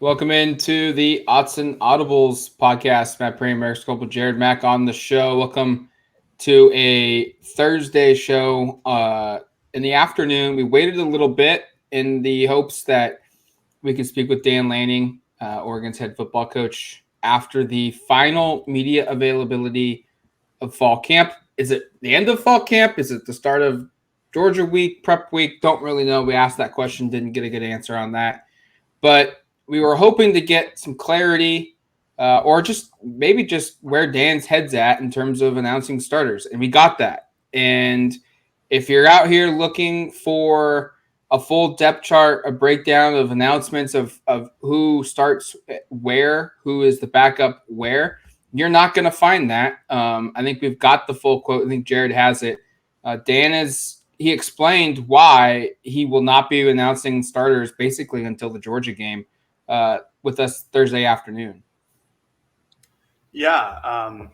Welcome into the Autzen Audibles Podcast. Matt Prehm, Erik Skopil, Jared Mack on the show. Welcome to a Thursday show in the afternoon. We waited a little bit in the hopes that we could speak with Dan Lanning, Oregon's head football coach, after the final media availability of fall camp. Is it the end of fall camp? Is it the start of Georgia week, prep week? Don't really know. We asked that question, didn't get a good answer on that. But we were hoping to get some clarity or just maybe just where Dan's head's at in terms of announcing starters. And we got that. And if you're out here looking for a full depth chart, a breakdown of announcements of who starts where, who is the backup where, you're not going to find that. I think we've got the full quote. I think Jared has it. He explained why he will not be announcing starters basically until the Georgia game with us Thursday afternoon. Yeah.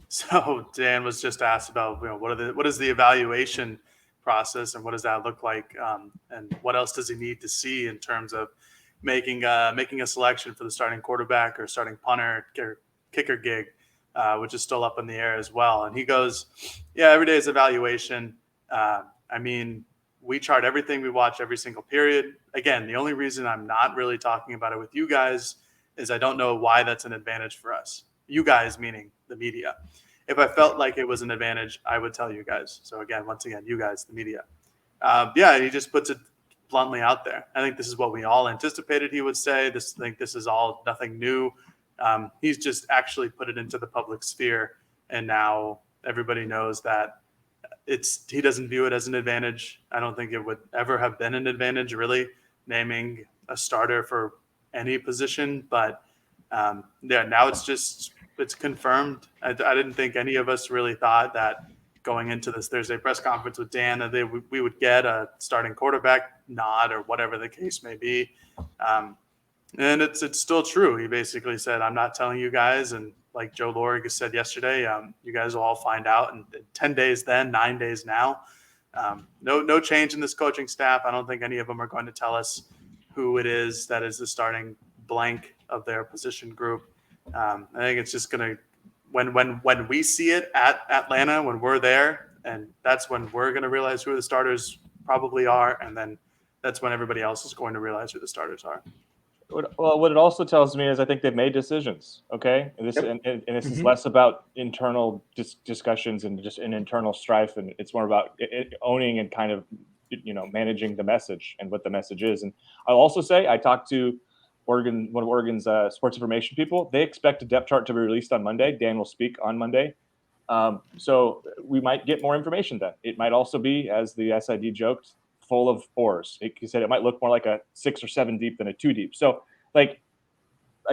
So Dan was just asked about, what is the evaluation process and what does that look like? And what else does he need to see in terms of making a selection for the starting quarterback or starting punter or kicker gig, which is still up in the air as well. And he goes, yeah, every day is evaluation. We chart everything we watch every single period. Again, the only reason I'm not really talking about it with you guys is I don't know why that's an advantage for us. You guys, meaning the media. If I felt like it was an advantage, I would tell you guys. So again, once again, you guys, the media. He just puts it bluntly out there. I think this is what we all anticipated he would say. This is all nothing new. He's just actually put it into the public sphere, and now everybody knows that he doesn't view it as an advantage. I don't think it would ever have been an advantage, really, naming a starter for any position. But now it's confirmed. I didn't think any of us really thought that going into this Thursday press conference with Dan that we would get a starting quarterback nod or whatever the case may be. And it's still true. He basically said, I'm not telling you guys. And like Joe Lorig said yesterday, you guys will all find out in 10 days then, 9 days now. No change in this coaching staff. I don't think any of them are going to tell us who it is that is the starting blank of their position group. I think it's just going to, when we see it at Atlanta, when we're there, and that's when we're going to realize who the starters probably are. And then that's when everybody else is going to realize who the starters are. Well, what it also tells me is I think they've made decisions. Okay, and this is less about internal discussions and just an internal strife, and it's more about owning and kind of managing the message and what the message is. And I'll also say I talked to one of Oregon's sports information people. They expect a depth chart to be released on Monday. Dan will speak on Monday, so we might get more information then. It might also be, as the SID joked, full of oars. He said it might look more like a 6 or 7 deep than a 2 deep. So, I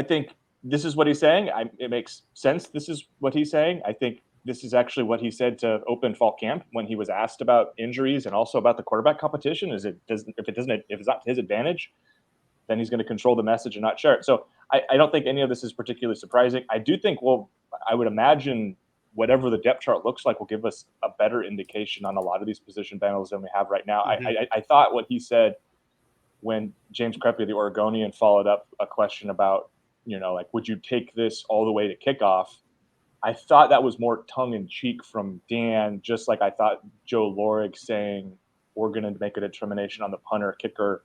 think this is what he's saying. It makes sense. This is what he's saying. I think this is actually what he said to open fall camp when he was asked about injuries and also about the quarterback competition. If it's not to his advantage, then he's going to control the message and not share it. So I don't think any of this is particularly surprising. I do think, I would imagine whatever the depth chart looks like will give us a better indication on a lot of these position battles than we have right now. Mm-hmm. I thought what he said when James Krepke, the Oregonian, followed up a question about, would you take this all the way to kickoff? I thought that was more tongue in cheek from Dan, just like I thought Joe Lorig saying, we're going to make a determination on the punter kicker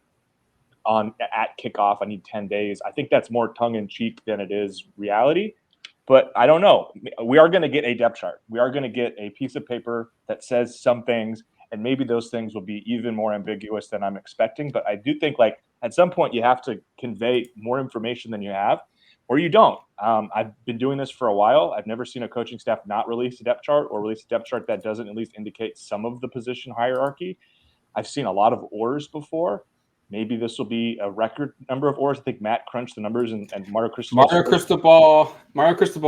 at kickoff. I need 10 days. I think that's more tongue in cheek than it is reality. But I don't know. We are going to get a depth chart. We are going to get a piece of paper that says some things, and maybe those things will be even more ambiguous than I'm expecting. But I do think, at some point, you have to convey more information than you have, or you don't. I've been doing this for a while. I've never seen a coaching staff not release a depth chart or release a depth chart that doesn't at least indicate some of the position hierarchy. I've seen a lot of oars before. Maybe this will be a record number of oars. I think Matt crunched the numbers and Mario Cristobal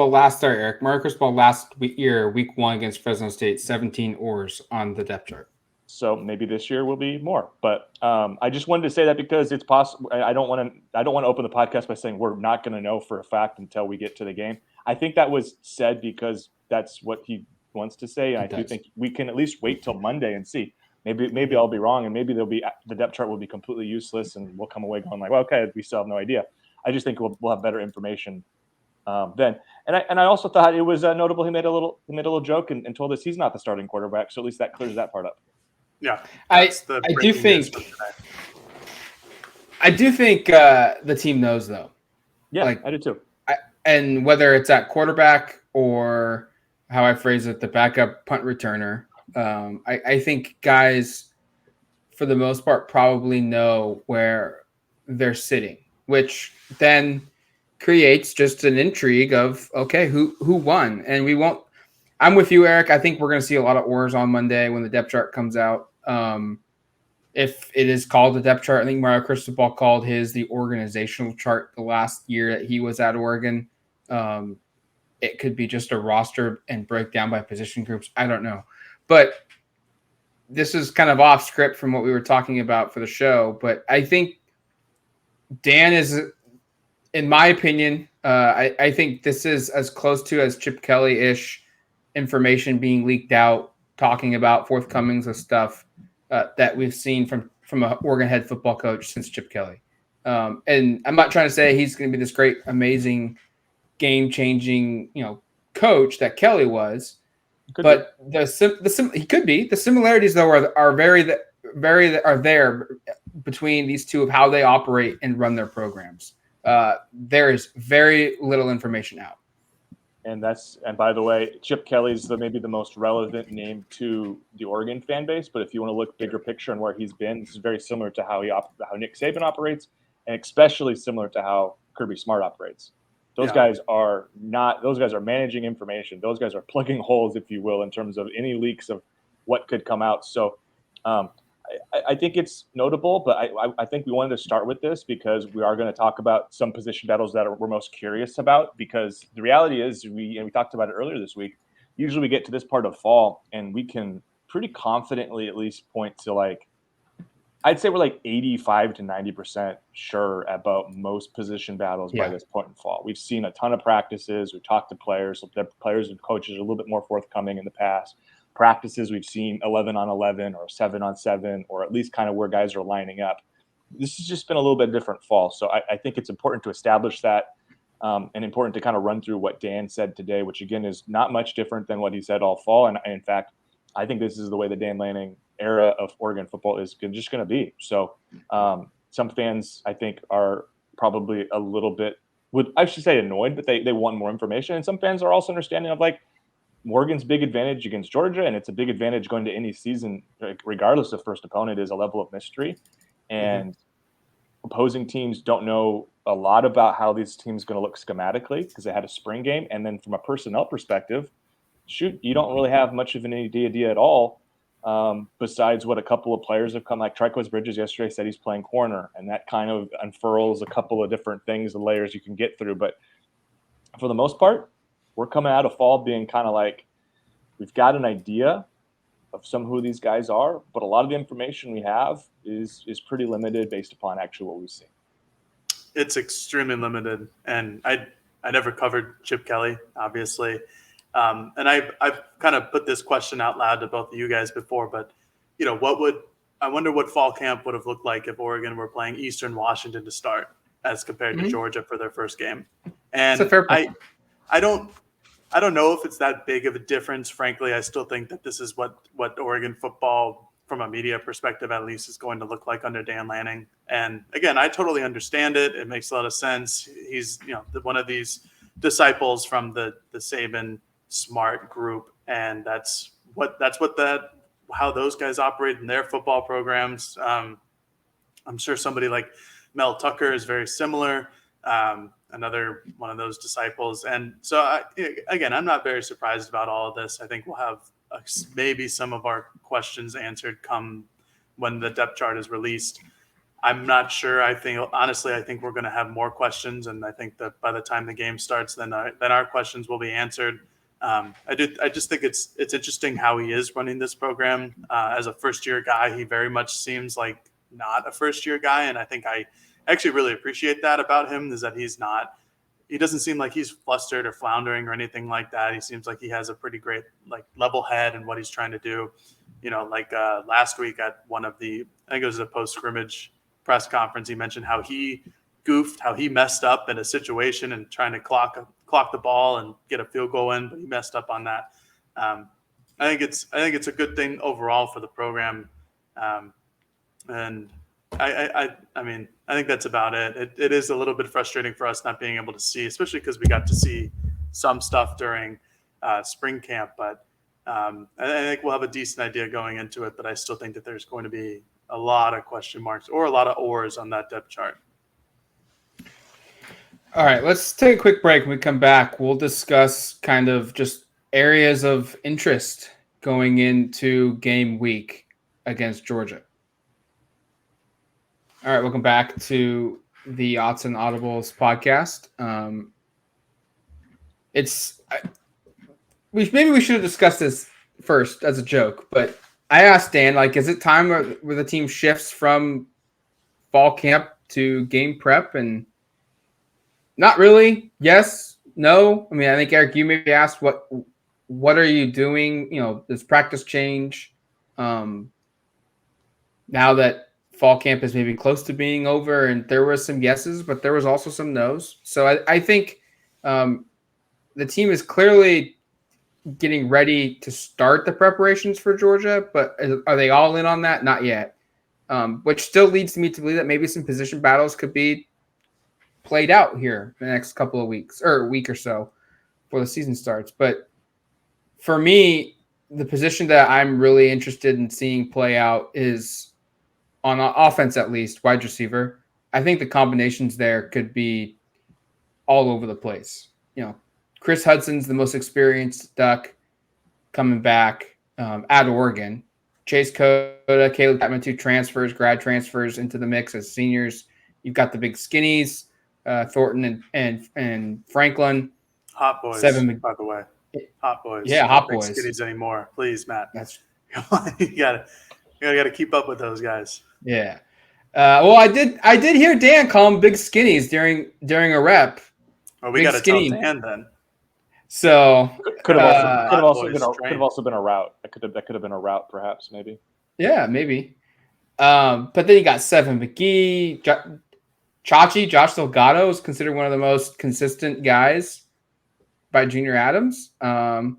last start, Eric. Mario Cristobal last year, week 1 against Fresno State, 17 oars on the depth chart. So maybe this year will be more. But I just wanted to say that because it's possible. I don't want to open the podcast by saying we're not going to know for a fact until we get to the game. I think that was said because that's what he wants to say. And I do think we can at least wait till Monday and see. Maybe I'll be wrong, and maybe the depth chart will be completely useless, and we'll come away going like, well, okay, we still have no idea. I just think we'll have better information then. And I also thought it was notable he made a little joke and told us he's not the starting quarterback. So at least that clears that part up. Yeah, I do think the team knows though. Yeah, I do too. And whether it's at quarterback or how I phrase it, the backup punt returner, I think guys, for the most part, probably know where they're sitting, which then creates just an intrigue of, okay, who won? And we won't – I'm with you, Eric. I think we're going to see a lot of oars on Monday when the depth chart comes out. If it is called the depth chart, I think Mario Cristobal called his the organizational chart the last year that he was at Oregon. It could be just a roster and breakdown by position groups. I don't know. But this is kind of off script from what we were talking about for the show. But I think Dan is, in my opinion, I think this is as close to as Chip Kelly-ish information being leaked out, talking about forthcomings of stuff that we've seen from an Oregon head football coach since Chip Kelly. And I'm not trying to say he's going to be this great, amazing, game-changing, coach that Kelly was, but he could be. The similarities though are very there between these two of how they operate and run their programs. There is very little information out. And by the way, Chip Kelly's maybe the most relevant name to the Oregon fan base. But if you want to look bigger picture and where he's been, this is very similar to how Nick Saban operates, and especially similar to how Kirby Smart operates. Those guys are managing information. Those guys are plugging holes, if you will, in terms of any leaks of what could come out. So I think it's notable, but I think we wanted to start with this because we are going to talk about some position battles that we're most curious about, because the reality is we talked about it earlier this week. Usually we get to this part of fall and we can pretty confidently at least point to I'd say we're 85 to 90% sure about most position battles by this point in fall. We've seen a ton of practices. We've talked to players. So the players and coaches are a little bit more forthcoming in the past. Practices, we've seen 11 on 11 or 7 on 7, or at least kind of where guys are lining up. This has just been a little bit different fall. So I think it's important to establish that and important to kind of run through what Dan said today, which again is not much different than what he said all fall. And in fact, I think this is the way the Dan Lanning era of Oregon football is just going to be. So some fans, I think, are probably a little bit, I should say annoyed, but they want more information. And some fans are also understanding of Oregon's big advantage against Georgia, and it's a big advantage going to any season, regardless of first opponent, is a level of mystery. And opposing teams don't know a lot about how these teams going to look schematically because they had a spring game. And then from a personnel perspective, you don't really have much of an idea at all. Besides what a couple of players have come, like Trikweze Bridges yesterday said he's playing corner, and that kind of unfurls a couple of different things, the layers you can get through. But for the most part, we're coming out of fall being kind of we've got an idea of who these guys are, but a lot of the information we have is pretty limited based upon actually what we've seen. It's extremely limited, and I never covered Chip Kelly, obviously. And I've kind of put this question out loud to both of you guys before, but I wonder what fall camp would have looked like if Oregon were playing Eastern Washington to start as compared to Georgia for their first game. And I don't know if it's that big of a difference. Frankly, I still think that this is what Oregon football, from a media perspective at least, is going to look like under Dan Lanning. And again, I totally understand it. It makes a lot of sense. He's one of these disciples from the Saban Smart group, and that's how those guys operate in their football programs. I'm sure somebody like Mel Tucker is very similar. Another one of those disciples. And so, again, I'm not very surprised about all of this. I think we'll have maybe some of our questions answered come when the depth chart is released. I'm not sure. Honestly, I think we're going to have more questions. And I think that by the time the game starts, then our questions will be answered. I just think it's interesting how he is running this program. As a first-year guy, he very much seems like not a first-year guy. And I think I actually really appreciate that about him, is that he doesn't seem like he's flustered or floundering or anything like that. He seems like he has a pretty great level head in what he's trying to do. Last week at one of I think it was a post-scrimmage press conference, he mentioned how he goofed, how he messed up in a situation and trying to clock the ball and get a field goal in, but he messed up on that. I think it's a good thing overall for the program, and I mean, I think that's about it. It is a little bit frustrating for us not being able to see, especially because we got to see some stuff during spring camp, but I think we'll have a decent idea going into it. But I still think that there's going to be a lot of question marks or a lot of ors on that depth chart. All right, let's take a quick break. When we come back, we'll discuss kind of just areas of interest going into game week against Georgia. All right, welcome back to the Autzen Audibles podcast. Maybe we should have discussed this first as a joke, but I asked Dan, like, is it time where the team shifts from fall camp to game prep? And not really. Yes, no. I mean, I think, Erik, you maybe asked what are you doing? You know, does practice change now that fall camp is maybe close to being over? And there were some yeses, but there was also some nos. So I think the team is clearly getting ready to start the preparations for Georgia, but are they all in on that? Not yet. Which still leads me to believe that maybe some position battles could be played out here the next couple of weeks or a week or so before the season starts. But for me, the position that I'm really interested in seeing play out is on offense, at least wide receiver. I think the combinations there could be all over the place. You know, Chris Hudson's the most experienced Duck coming back at Oregon. Chase Cota, Caleb Chapman, two grad transfers into the mix as seniors. You've got the big skinnies, Thornton and Franklin. Hot boys, by the way. Hot boys. Yeah, hot boys. Skinnies anymore, please, Matt. That's you gotta keep up with those guys. Yeah. Well, I did hear Dan call them big skinnies during a rep. Well, we got to tell Dan then. So could have also been a route. That could have been a route, perhaps, maybe. Yeah, maybe. But then you got Seven McGee, Josh Delgado is considered one of the most consistent guys by Junior Adams. Yeah,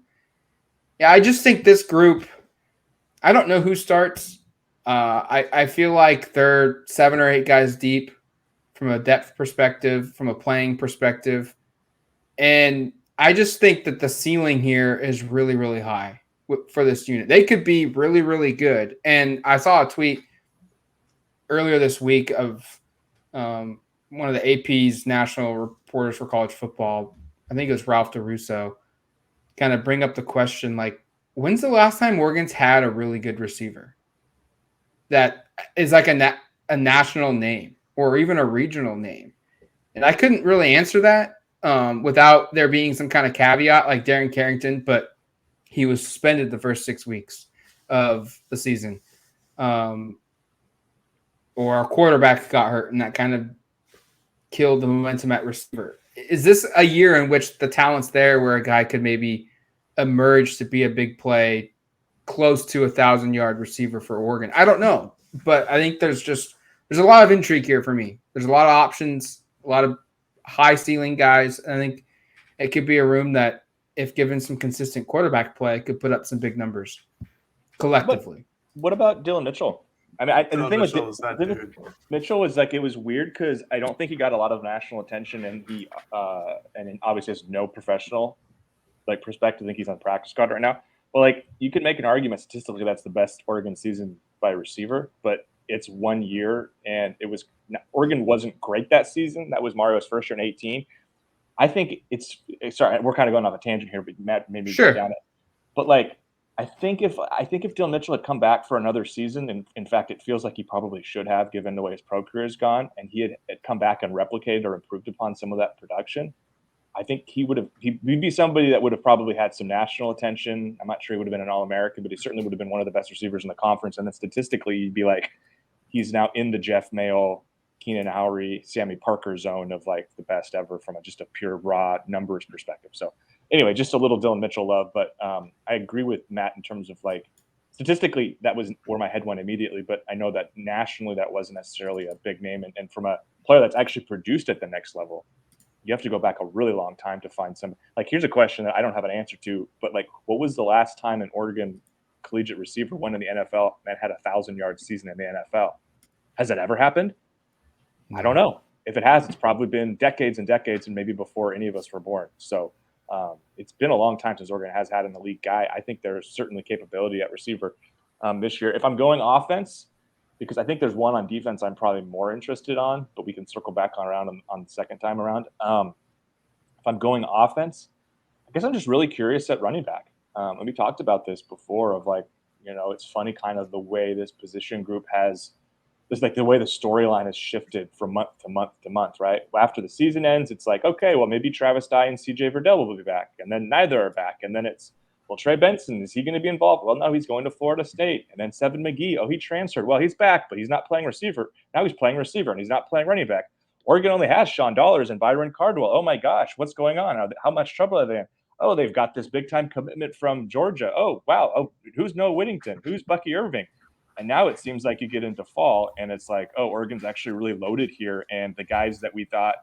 I just think this group. I don't know who starts. I feel like they're 7 or 8 guys deep from a depth perspective, from a playing perspective. And I just think that the ceiling here is really, really high for this unit. They could be really, really good. And I saw a tweet earlier this week of one of the AP's national reporters for college football. I think it was Ralph DeRusso, kind of bring up the question, like, when's the last time Oregon's had a really good receiver that is like a national name or even a regional name? And I couldn't really answer that without there being some kind of caveat like Darren Carrington, but he was suspended the first 6 weeks of the season. Or our quarterback got hurt, and that kind of killed the momentum at receiver. Is this a year in which the talent's there where a guy could maybe emerge to be a big play, close to 1,000-yard receiver for Oregon? I don't know, but I think there's a lot of intrigue here for me. There's a lot of options, a lot of high ceiling guys. I think it could be a room that, if given some consistent quarterback play, could put up some big numbers collectively. What about Dylan Mitchell? I mean, the thing with Mitchell was like, it was weird because I don't think he got a lot of national attention, and he obviously has no professional like perspective. I think he's on practice squad right now. Well, like, you could make an argument statistically that's the best Oregon season by receiver, but it's 1 year, and Oregon wasn't great that season. That was Mario's first year in 2018. I think sorry, we're kind of going off a tangent here, but Matt made me go down it. But like, I think if Dylan Mitchell had come back for another season, and in fact, it feels like he probably should have, given the way his pro career has gone, and he had come back and replicated or improved upon some of that production, I think he'd be somebody that would have probably had some national attention. I'm not sure he would have been an All-American, but he certainly would have been one of the best receivers in the conference. And then statistically, you'd be like, he's now in the Jeff Mayle, Keenan Howry, Sammy Parker zone of like the best ever from just a pure raw numbers perspective. So anyway, just a little Dylan Mitchell love, but I agree with Matt in terms of like statistically, that was where my head went immediately. But I know that nationally, that wasn't necessarily a big name. And from a player that's actually produced at the next level, you have to go back a really long time to find some. Like, here's a question that I don't have an answer to, but like, what was the last time an Oregon collegiate receiver went in the NFL and had 1,000-yard season in the NFL? Has that ever happened? I don't know. If it has, it's probably been decades and decades, and maybe before any of us were born. So it's been a long time since Oregon has had an elite guy. I think there's certainly capability at receiver this year. If I'm going offense, because I think there's one on defense I'm probably more interested on, but we can circle back around on the second time around. If I'm going offense, I guess I'm just really curious at running back. And we talked about this before of like, it's funny kind of the way this position group has – it's like the way the storyline has shifted from month to month to month, right? After the season ends, it's like, okay, well, maybe Travis Dye and CJ Verdell will be back. And then neither are back. And then it's, well, Trey Benson, is he going to be involved? Well, no, he's going to Florida State. And then Seven McGee, he transferred. Well, he's back, but he's not playing receiver. Now he's playing receiver, and he's not playing running back. Oregon only has Sean Dollars and Byron Cardwell. Oh, my gosh, what's going on? How much trouble are they in? Oh, they've got this big-time commitment from Georgia. Oh, wow. Oh, who's Noah Whittington? Who's Bucky Irving? And now it seems like you get into fall and it's like, oh, Oregon's actually really loaded here. And the guys that we thought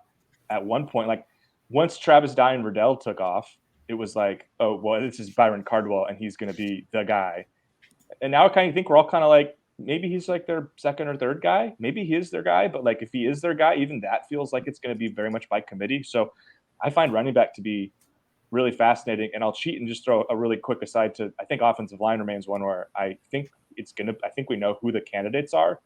at one point, like once Travis Dye and Verdell took off, it was like, oh, well, this is Byron Cardwell and he's going to be the guy. And now I kind of think we're all kind of like, maybe he's like their second or third guy. Maybe he is their guy. But like if he is their guy, even that feels like it's going to be very much by committee. So I find running back to be really fascinating. And I'll cheat and just throw a really quick aside to, I think offensive line remains one where I think we know who the candidates are.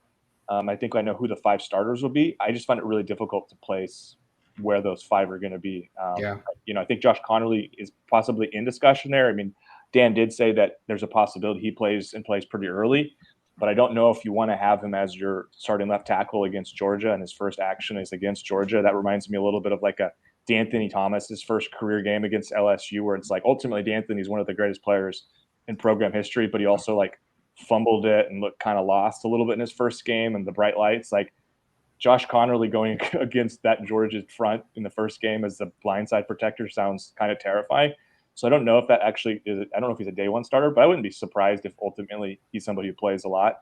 I think I know who the 5 starters will be. I just find it really difficult to place where those 5 are going to be. I think Josh Connerly is possibly in discussion there. I mean, Dan did say that there's a possibility he plays pretty early, but I don't know if you want to have him as your starting left tackle against Georgia and his first action is against Georgia. That reminds me a little bit of like a D'Anthony Thomas, his first career game against LSU, where it's like ultimately D'Anthony's one of the greatest players in program history, but he also like fumbled it and looked kind of lost a little bit in his first game and the bright lights. Like Josh Connerly going against that Georgia front in the first game as the blindside protector sounds kind of terrifying. So I don't know if that actually is. I don't know if he's a day one starter, but I wouldn't be surprised if ultimately he's somebody who plays a lot.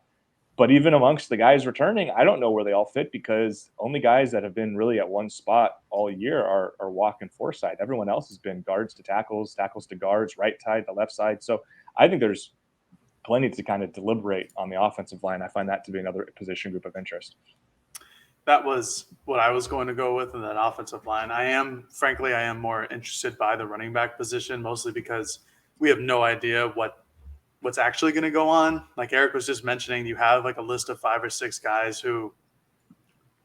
But even amongst the guys returning, I don't know where they all fit because only guys that have been really at one spot all year are Walk and Forsythe. Everyone else has been guards to tackles, tackles to guards, right side to left side. So I think there's plenty to kind of deliberate on the offensive line. I find that to be another position group of interest. That was what I was going to go with in that offensive line. I am more interested by the running back position, mostly because we have no idea what's actually going to go on. Like Erik was just mentioning, you have like a list of 5 or 6 guys who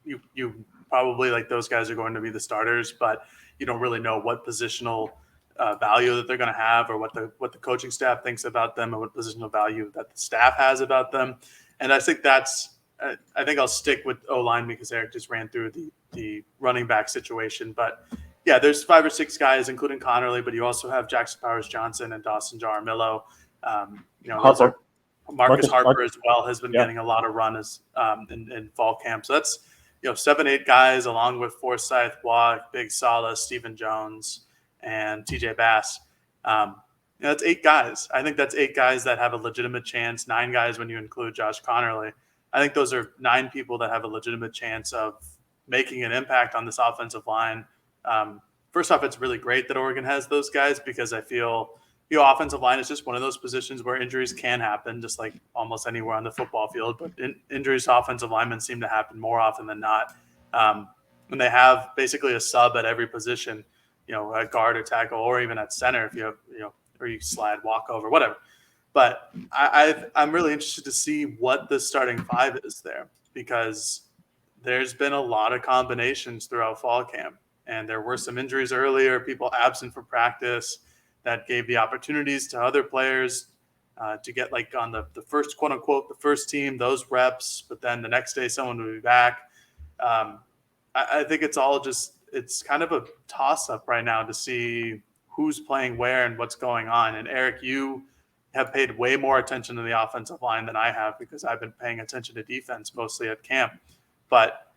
you probably like those guys are going to be the starters, but you don't really know what positional value that they're going to have or what the coaching staff thinks about them and what positional value that the staff has about them. And I think I think I'll stick with O-line because Erik just ran through the running back situation. But yeah, there's 5 or 6 guys, including Connerly, but you also have Jackson Powers Johnson and Dawson Jaramillo. Harper. Marcus Harper as well has been getting a lot of run in fall camp. So that's 7-8 guys along with Forsythe, Walk, Big Sala, Stephen Jones, and TJ Bass. That's 8 guys. I think that's 8 guys that have a legitimate chance. 9 guys when you include Josh Connerly. I think those are 9 people that have a legitimate chance of making an impact on this offensive line. First off, it's really great that Oregon has those guys because I feel offensive line is just one of those positions where injuries can happen, just like almost anywhere on the football field. But injuries to offensive linemen seem to happen more often than not. When they have basically a sub at every position, at guard or tackle, or even at center, if you have, or you slide, walk over, whatever. But I'm really interested to see what the starting 5 is there because there's been a lot of combinations throughout fall camp. And there were some injuries earlier, people absent from practice that gave the opportunities to other players to get like on the first, quote unquote, the first team, those reps. But then the next day someone would be back. I think it's kind of a toss up right now to see who's playing where and what's going on. And Erik, you have paid way more attention to the offensive line than I have because I've been paying attention to defense mostly at camp. But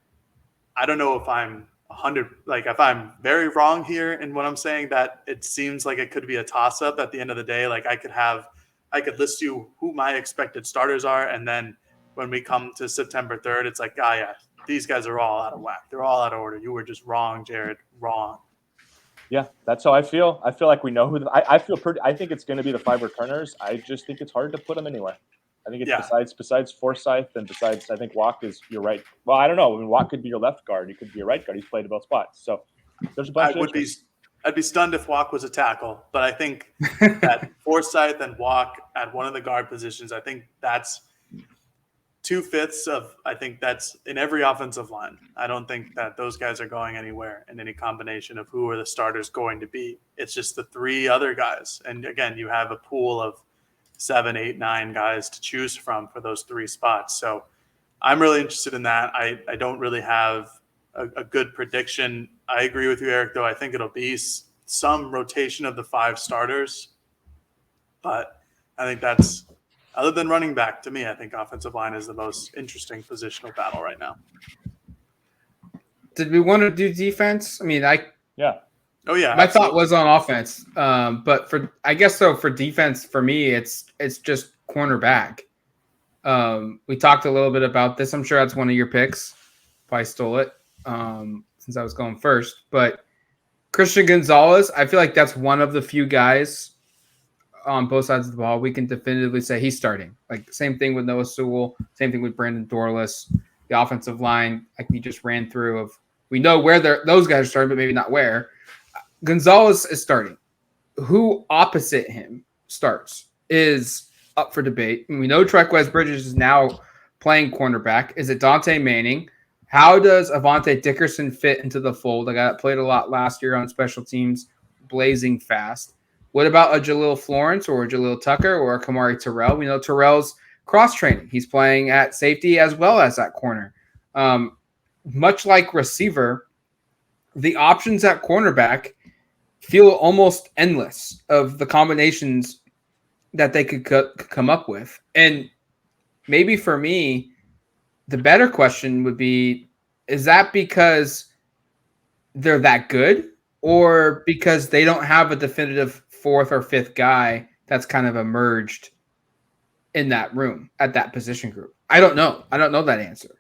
I don't know if I'm if I'm very wrong here in what I'm saying, that it seems like it could be a toss up at the end of the day. Like I could have I could list you who my expected starters are, and then when we come to September 3rd, it's like, yeah, these guys are all out of whack. They're all out of order. You were just wrong, Jared. Wrong. Yeah, that's how I feel. I feel like we know who. I feel pretty. I think it's going to be the 5 returners. I just think it's hard to put them anywhere. I think it's besides Forsyth and besides, I think Walk is your right. Well, I don't know. I mean, Walk could be your left guard. He could be your right guard. He's played both spots. So there's a bunch of. I'd be stunned if Walk was a tackle, but I think that Forsyth and Walk at one of the guard positions, I think that's 2/5 of, I think that's in every offensive line. I don't think that those guys are going anywhere in any combination of who are the starters going to be. It's just the 3 other guys. And again, you have a pool of 7, 8, 9 guys to choose from for those 3 spots. So I'm really interested in that. I don't really have a good prediction. I agree with you, Eric, though. I think it'll be some rotation of the 5 starters. But I think that's, other than running back, to me, I think offensive line is the most interesting positional battle right now. Did we want to do defense? I mean, yeah. Oh yeah. My thought was on offense, but for defense, for me, it's just cornerback. We talked a little bit about this. I'm sure that's one of your picks. Probably stole it since I was going first. But Christian Gonzalez, I feel like that's one of the few guys on both sides of the ball we can definitively say he's starting. Like same thing with Noah Sewell, same thing with Brandon Dorless. The offensive line, like we just ran through, of we know where those guys are starting, but maybe not where. Gonzalez is starting. Who opposite him starts is up for debate. And we know Trequez Bridges is now playing cornerback. Is it Dante Manning? How does Avante Dickerson fit into the fold? I got played a lot last year on special teams, blazing fast. What about a Jaleel Florence or a Jaleel Tucker or a Kamari Terrell? We know Terrell's cross-training. He's playing at safety as well as at corner. Much like receiver, the options at cornerback feel almost endless of the combinations that they could come up with. And maybe for me, the better question would be, is that because they're that good or because they don't have a definitive 4th or 5th guy that's kind of emerged in that room at that position group? I don't know. I don't know that answer.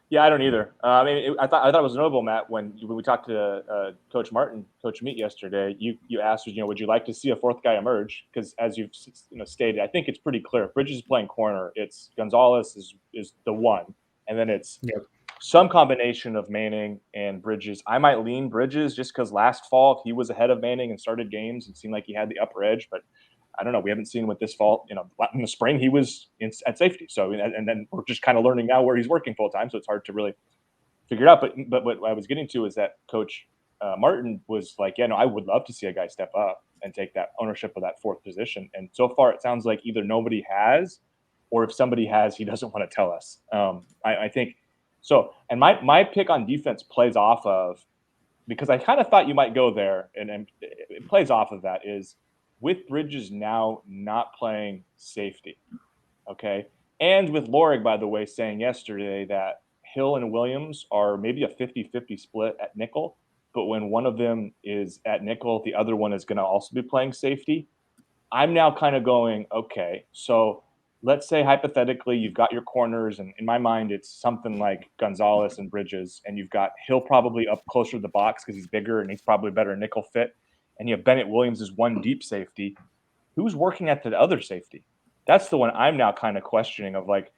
Yeah, I don't either. I thought it was notable, Matt, when we talked to Coach Martin, Coach Meat yesterday. You asked, would you like to see a 4th guy emerge? Because as you've stated, I think it's pretty clear. If Bridges is playing corner, it's Gonzalez is the one, and then it's some combination of Manning and Bridges. I might lean Bridges just because last fall he was ahead of Manning and started games and seemed like he had the upper edge, but I don't know. We haven't seen what this fall. In the spring he was at safety. So and then we're just kind of learning now where he's working full time. So it's hard to really figure it out. But what I was getting to is that Coach Martin was like, I would love to see a guy step up and take that ownership of that 4th position. And so far it sounds like either nobody has, or if somebody has, he doesn't want to tell us. I think so. And my pick on defense plays off of, because I kind of thought you might go there, and it plays off of that, is with Bridges now not playing safety, okay? And with Lorig, by the way, saying yesterday that Hill and Williams are maybe a 50-50 split at nickel, but when one of them is at nickel, the other one is going to also be playing safety. I'm now kind of going, okay, so let's say hypothetically you've got your corners, and in my mind it's something like Gonzalez and Bridges, and you've got Hill probably up closer to the box because he's bigger and he's probably better nickel fit. And you have Bennett Williams as one deep safety. Who's working at the other safety? That's the one I'm now kind of questioning of, like,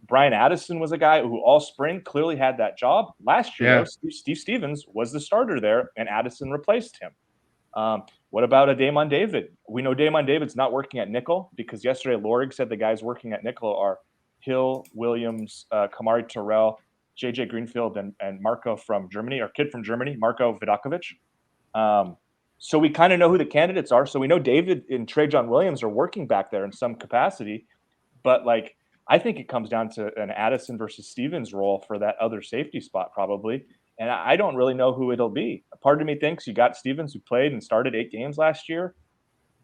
Brian Addison was a guy who all spring clearly had that job. Last year, though, Steve Stevens was the starter there, and Addison replaced him. What about a Damon David? We know Damon David's not working at nickel because yesterday Lorig said the guys working at nickel are Hill, Williams, Kamari Terrell, JJ Greenfield, and Marco from Germany, or kid from Germany, Marco Vidakovic. So we kind of know who the candidates are. So we know David and Trajan Williams are working back there in some capacity. But, like, I think it comes down to an Addison versus Stevens role for that other safety spot probably. And I don't really know who it'll be. A part of me thinks you got Stevens, who played and started 8 games last year.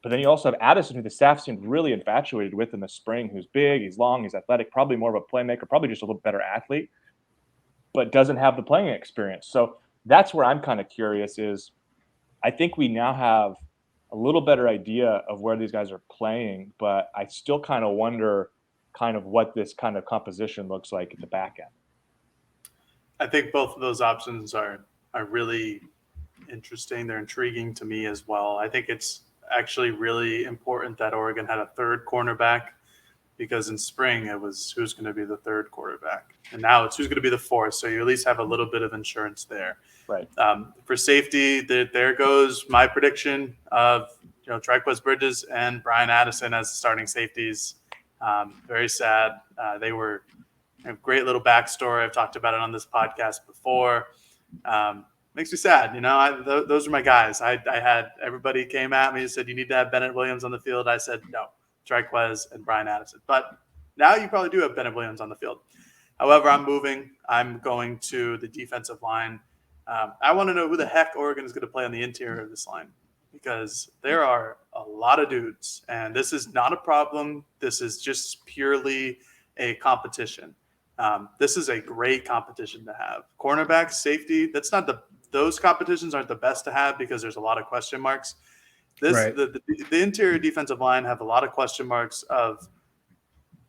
But then you also have Addison, who the staff seemed really infatuated with in the spring, who's big, he's long, he's athletic, probably more of a playmaker, probably just a little better athlete, but doesn't have the playing experience. So that's where I'm kind of curious is, I think we now have a little better idea of where these guys are playing, but I still kind of wonder kind of what this kind of composition looks like at the back end. I think both of those options are really interesting. They're intriguing to me as well. I think it's actually really important that Oregon had a third cornerback, because in spring it was who's going to be the third quarterback, and now it's who's going to be the fourth. So you at least have a little bit of insurance there. Right. For safety, there goes my prediction of Triquez Bridges and Brian Addison as starting safeties. Very sad. They were a great little backstory. I've talked about it on this podcast before. Makes me sad. Those are my guys. I had everybody came at me and said, you need to have Bennett Williams on the field. I said, no, Triquez and Brian Addison. But now you probably do have Bennett Williams on the field. However, I'm moving. I'm going to the defensive line. I want to know who the heck Oregon is going to play on the interior of this line, because there are a lot of dudes, and this is not a problem. This is just purely a competition. This is a great competition to have. Cornerback, safety, those competitions aren't the best to have because there's a lot of question marks. Right. The interior defensive line have a lot of question marks of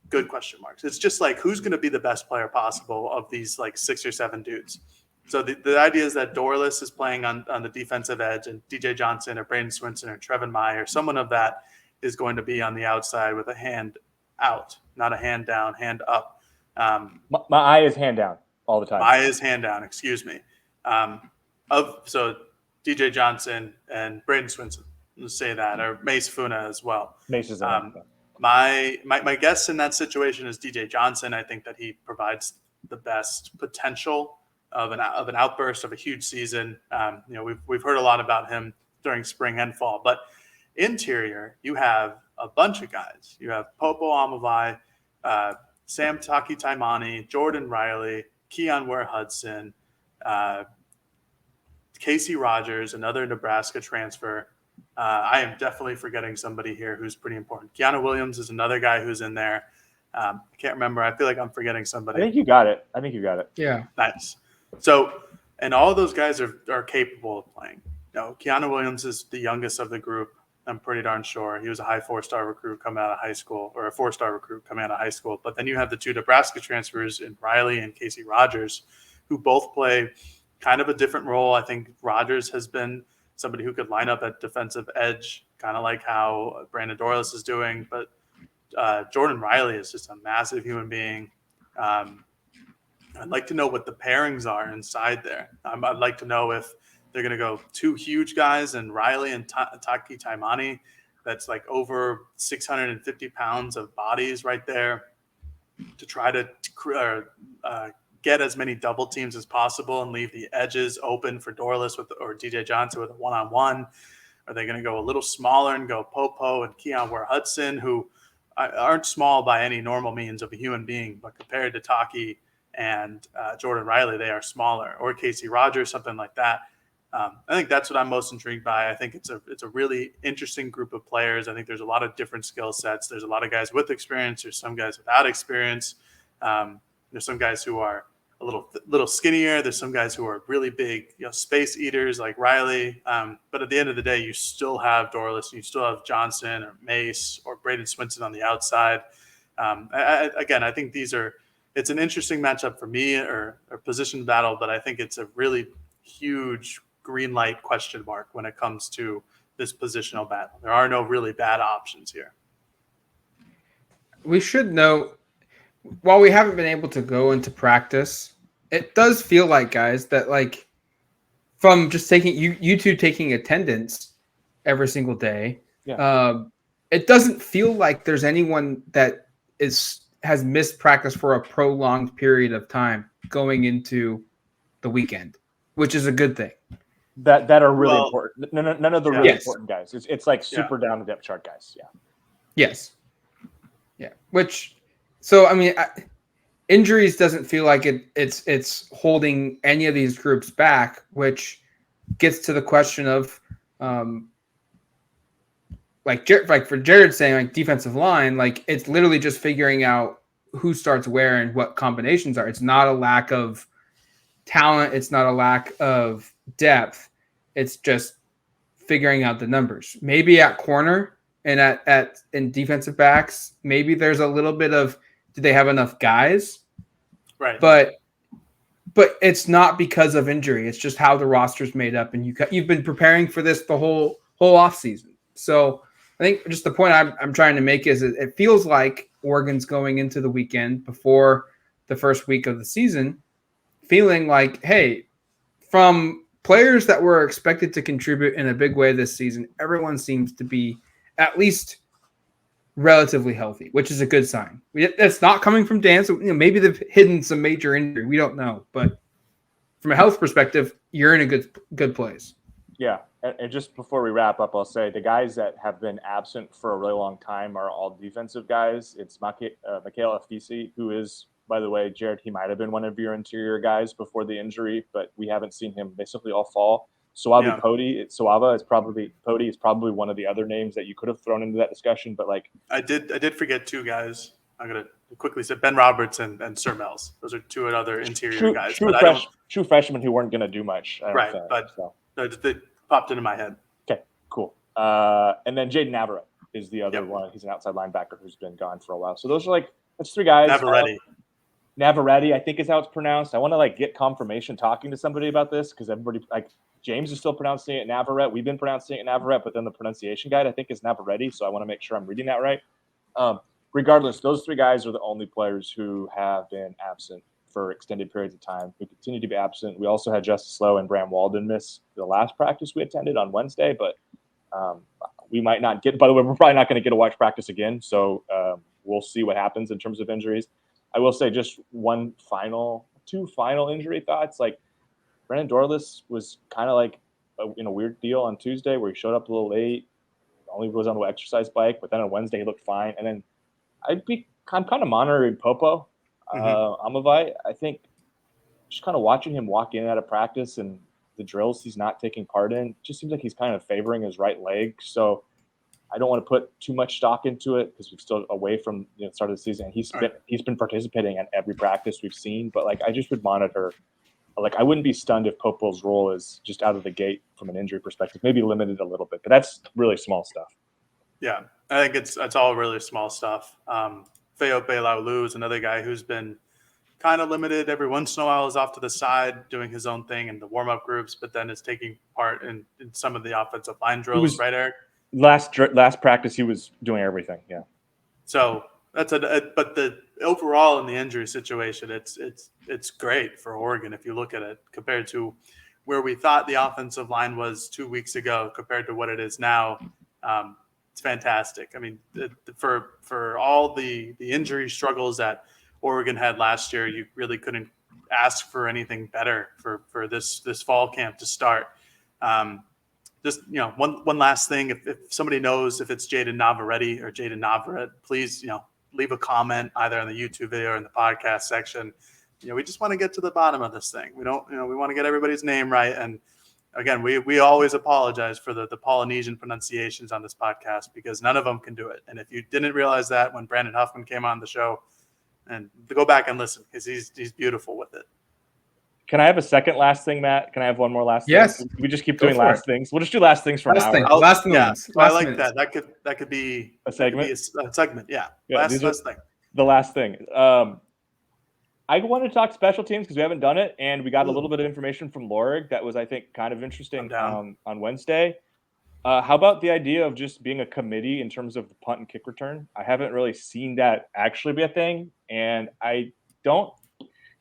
good question marks. It's just like, who's going to be the best player possible of these like 6 or 7 dudes? So the idea is that Dorless is playing on the defensive edge, and DJ Johnson or Braden Swinson or Trevin Meyer, someone of that, is going to be on the outside with a hand out, not a hand down, hand up. My eye is hand down all the time. My eye is hand down, excuse me. So DJ Johnson and Braden Swinson, let's say that, or Mace Funa as well. Mace is my guess in that situation is DJ Johnson. I think that he provides the best potential of an outburst of a huge season. We've heard a lot about him during spring and fall, but interior, you have a bunch of guys. You have Popo Amavai, Sam Taki Taimani, Jordan Riley, Keon Ware-Hudson, Casey Rogers, another Nebraska transfer. I am definitely forgetting somebody here who's pretty important. Keanu Williams is another guy who's in there. I can't remember. I feel like I'm forgetting somebody. I think you got it. Yeah. Nice. So, and all of those guys are capable of playing. Keanu Williams is the youngest of the group. I'm pretty darn sure. He was a high 4-star recruit coming out of high school, or a 4-star recruit coming out of high school. But then you have the 2 Nebraska transfers in Riley and Casey Rogers, who both play kind of a different role. I think Rogers has been somebody who could line up at defensive edge, kind of like how Brandon Dorless is doing. But Jordan Riley is just a massive human being. I'd like to know what the pairings are inside there. I'd like to know if they're going to go 2 huge guys and Riley and Taki Taimani. That's like over 650 pounds of bodies right there, to try to get as many double teams as possible and leave the edges open for Dorless or DJ Johnson with a one-on-one. Are they going to go a little smaller and go Popo and Keon Ware-Hudson, who aren't small by any normal means of a human being, but compared to Taki and Jordan Riley, they are smaller, or Casey Rogers, something like that. I think that's what I'm most intrigued by. I think it's a really interesting group of players. I think there's a lot of different skill sets. There's a lot of guys with experience. There's some guys without experience. There's some guys who are a little skinnier. There's some guys who are really big, space eaters like Riley. But at the end of the day, you still have Dorless, you still have Johnson or Mace or Braden Swinson on the outside. I think it's an interesting matchup for me, or position battle, but I think it's a really huge green light question mark when it comes to this positional battle. There are no really bad options here. We should know, while we haven't been able to go into practice, it does feel like, guys, that like from just taking you two taking attendance every single day, it doesn't feel like there's anyone that has missed practice for a prolonged period of time going into the weekend, which is a good thing. That are really important. None of the really important guys. It's like super down the depth chart guys. Yeah. Yes. Yeah. So I mean, injuries doesn't feel like it's holding any of these groups back, which gets to the question of, like for Jared saying, like defensive line, like it's literally just figuring out who starts where and what combinations are. It's not a lack of talent. It's not a lack of depth. It's just figuring out the numbers. Maybe at corner and in defensive backs, maybe there's a little bit of, do they have enough guys? Right. But it's not because of injury. It's just how the roster's made up, and you've been preparing for this the whole off season. So I think just the point I'm trying to make is it feels like Oregon's going into the weekend before the first week of the season, feeling like, hey, from players that were expected to contribute in a big way this season, everyone seems to be at least relatively healthy, which is a good sign. It's not coming from Dan, so maybe they've hidden some major injury. We don't know, but from a health perspective, you're in a good place. Yeah, and just before we wrap up, I'll say the guys that have been absent for a really long time are all defensive guys. It's Mikhail Afisi, who is, by the way, Jared, he might have been one of your interior guys before the injury, but we haven't seen him basically all fall. Pody is probably one of the other names that you could have thrown into that discussion, but like I did forget two guys. I'm gonna quickly say Ben Roberts and Sir Mel's. Those are two other interior guys. True freshmen who weren't going to do much. Right, but they popped into my head. Okay, cool. And then Jaden Navarrete is the other one. He's an outside linebacker who's been gone for a while. So those are that's three guys. Navarrete, I think is how it's pronounced. I want to get confirmation talking to somebody about this because everybody James is still pronouncing it Navarrete. We've been pronouncing it Navarrete, but then the pronunciation guide I think is Navarrete. So I want to make sure I'm reading that right. Regardless, those three guys are the only players who have been absent for extended periods of time, who continue to be absent. We also had Justice Lowe and Bram Walden miss the last practice we attended on Wednesday, but we might not get, by the way, we're probably not going to get to watch practice again. So we'll see what happens in terms of injuries. I will say just two final injury thoughts. Brandon Dorlus was kind of in a weird deal on Tuesday where he showed up a little late, only was on the exercise bike, but then on Wednesday he looked fine. And then I'm kind of monitoring Popo Amavai. I think just kind of watching him walk in at a practice and the drills he's not taking part in, just seems like he's kind of favoring his right leg. So I don't want to put too much stock into it because we're still away from the start of the season. He's been participating in every practice we've seen, but I just would monitor. I wouldn't be stunned if Popo's role is just out of the gate from an injury perspective, maybe limited a little bit, but that's really small stuff. Yeah, I think it's all really small stuff. Feope Laulu is another guy who's been kind of limited. Every once in a while is off to the side doing his own thing in the warm-up groups, but then is taking part in some of the offensive line drills, right, Eric? Last practice, he was doing everything, yeah. So but the overall in the injury situation, it's great for Oregon if you look at it compared to where we thought the offensive line was 2 weeks ago compared to what it is now. It's fantastic. I mean, for all the injury struggles that Oregon had last year, you really couldn't ask for anything better for this fall camp to start. Just one last thing. If somebody knows if it's Jaden Navarrete or Jaden Navarrete, please leave a comment either on the YouTube video or in the podcast section. We just want to get to the bottom of this thing. We don't we want to get everybody's name right. And again, we always apologize for the Polynesian pronunciations on this podcast because none of them can do it. And if you didn't realize that when Brandon Huffman came on the show, and go back and listen because he's beautiful with it. Can I have a second last thing, Matt? Can I have one more last thing? Yes. We just keep doing last things. We'll just do last things for an hour. Last minutes. I like that. That could be a segment. A segment. Yeah. Last thing. The last thing. I wanted to talk special teams because we haven't done it, and we got a little bit of information from Lorig that was, I think, kind of interesting on Wednesday. How about the idea of just being a committee in terms of the punt and kick return? I haven't really seen that actually be a thing, and I don't.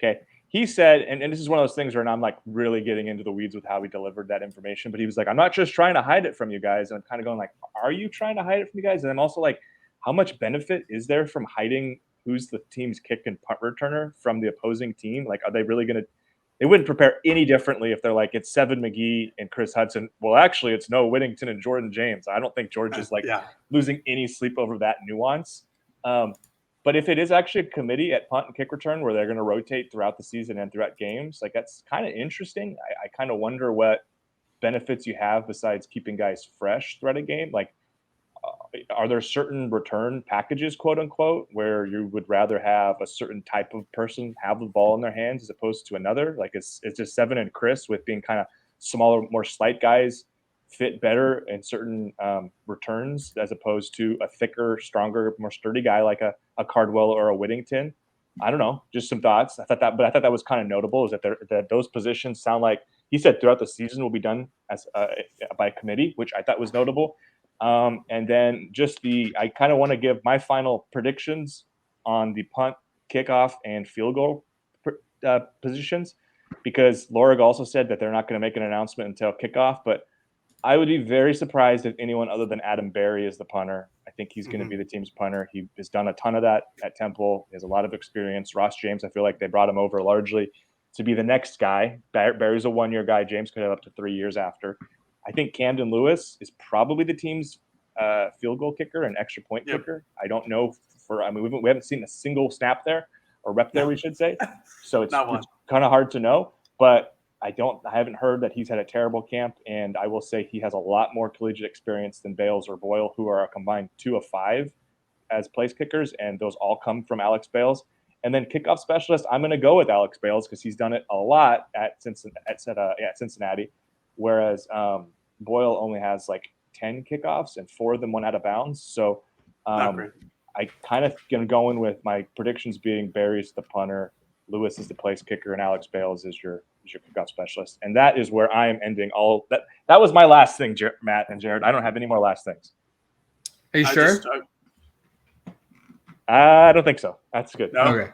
Okay. He said, and this is one of those things where I'm really getting into the weeds with how he delivered that information, but he was like, I'm not just trying to hide it from you guys. And I'm kind of going are you trying to hide it from you guys? And I'm also how much benefit is there from hiding who's the team's kick and punt returner from the opposing team? Are they really going to – they wouldn't prepare any differently if they're it's Seven McGee and Chris Hudson. Well, actually, it's Noah Whittington and Jordan James. I don't think George is losing any sleep over that nuance. But if it is actually a committee at punt and kick return where they're going to rotate throughout the season and throughout games, that's kind of interesting. I kind of wonder what benefits you have besides keeping guys fresh throughout a game. Are there certain return packages, quote unquote, where you would rather have a certain type of person have the ball in their hands as opposed to another? It's just Seven and Chris with being kind of smaller, more slight guys fit better in certain returns as opposed to a thicker, stronger, more sturdy guy like a Cardwell or a Whittington. I don't know, just some thoughts. I thought that was kind of notable, is that those positions sound like he said throughout the season will be done as by committee, which I thought was notable. And then I kind of want to give my final predictions on the punt, kickoff, and field goal positions, because Lorig also said that they're not going to make an announcement until kickoff, but I would be very surprised if anyone other than Adam Berry is the punter. I think he's going to be the team's punter. He has done a ton of that at Temple. He has a lot of experience. Ross James, I feel like they brought him over largely to be the next guy. Berry's a 1-year guy. James could have up to 3 years after. I think Camden Lewis is probably the team's field goal kicker and extra point kicker. I don't know we haven't seen a single snap there or rep there, we should say. So it's kind of hard to know, but I haven't heard that he's had a terrible camp, and I will say he has a lot more collegiate experience than Bales or Boyle, who are a combined 2 of 5 as place kickers, and those all come from Alex Bales. And then kickoff specialist, I'm going to go with Alex Bales because he's done it a lot at Cincinnati, whereas Boyle only has like 10 kickoffs and 4 of them went out of bounds. So I kind of am going with my predictions being Barry's the punter, Lewis is the place kicker, and Alex Bales is your kickoff specialist. And that is where I am ending all that. That was my last thing, Matt and Jared. I don't have any more last things. Are you sure? I don't think so. That's good. No? Okay.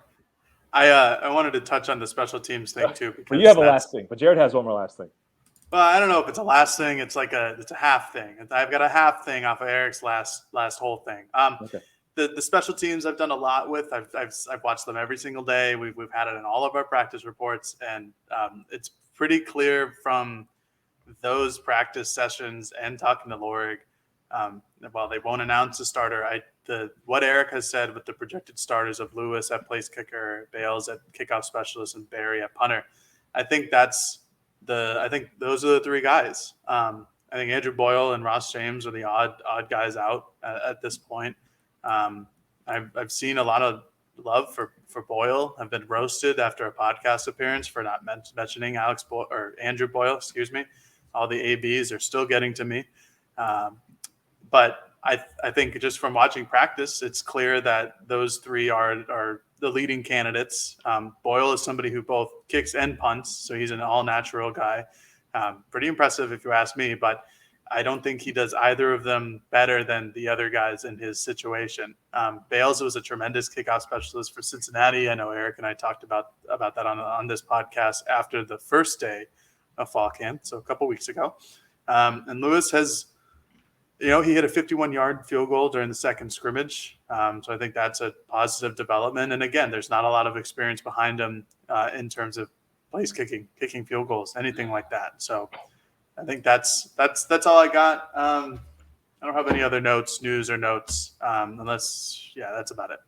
I wanted to touch on the special teams thing too. Well, you have a last thing, but Jared has one more last thing. Well, I don't know if it's a last thing. It's like it's a half thing. I've got a half thing off of Erik's last whole thing. Okay. The special teams I've done a lot with. I've watched them every single day. We've had it in all of our practice reports, and it's pretty clear from those practice sessions and talking to Lorig. While they won't announce a starter, what Erik has said with the projected starters of Lewis at place kicker, Bales at kickoff specialist, and Barry at punter, I think those are the 3 guys. I think Andrew Boyle and Ross James are the odd guys out at this point. I've seen a lot of love for Boyle. I've been roasted after a podcast appearance for not mentioning Andrew Boyle. Excuse me. All the ABs are still getting to me, but I think just from watching practice, it's clear that those 3 are the leading candidates. Boyle is somebody who both kicks and punts, so he's an all-natural guy. Pretty impressive if you ask me, but I don't think he does either of them better than the other guys in his situation. Bales was a tremendous kickoff specialist for Cincinnati. I know Erik and I talked about that on this podcast after the first day of fall camp, so a couple weeks ago. And Lewis has, he hit a 51-yard field goal during the second scrimmage. So I think that's a positive development. And again, there's not a lot of experience behind him in terms of place kicking field goals, anything like that. So I think that's all I got. I don't have any other news or notes unless, that's about it.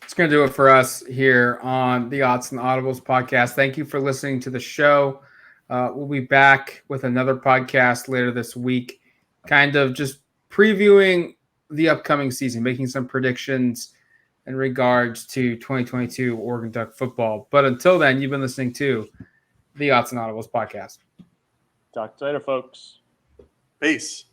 It's going to do it for us here on the Autzen Audibles podcast. Thank you for listening to the show. We'll be back with another podcast later this week, kind of just previewing the upcoming season, making some predictions in regards to 2022 Oregon Duck football. But until then, you've been listening to the Autzen Audibles podcast. Talk to you later, folks. Peace.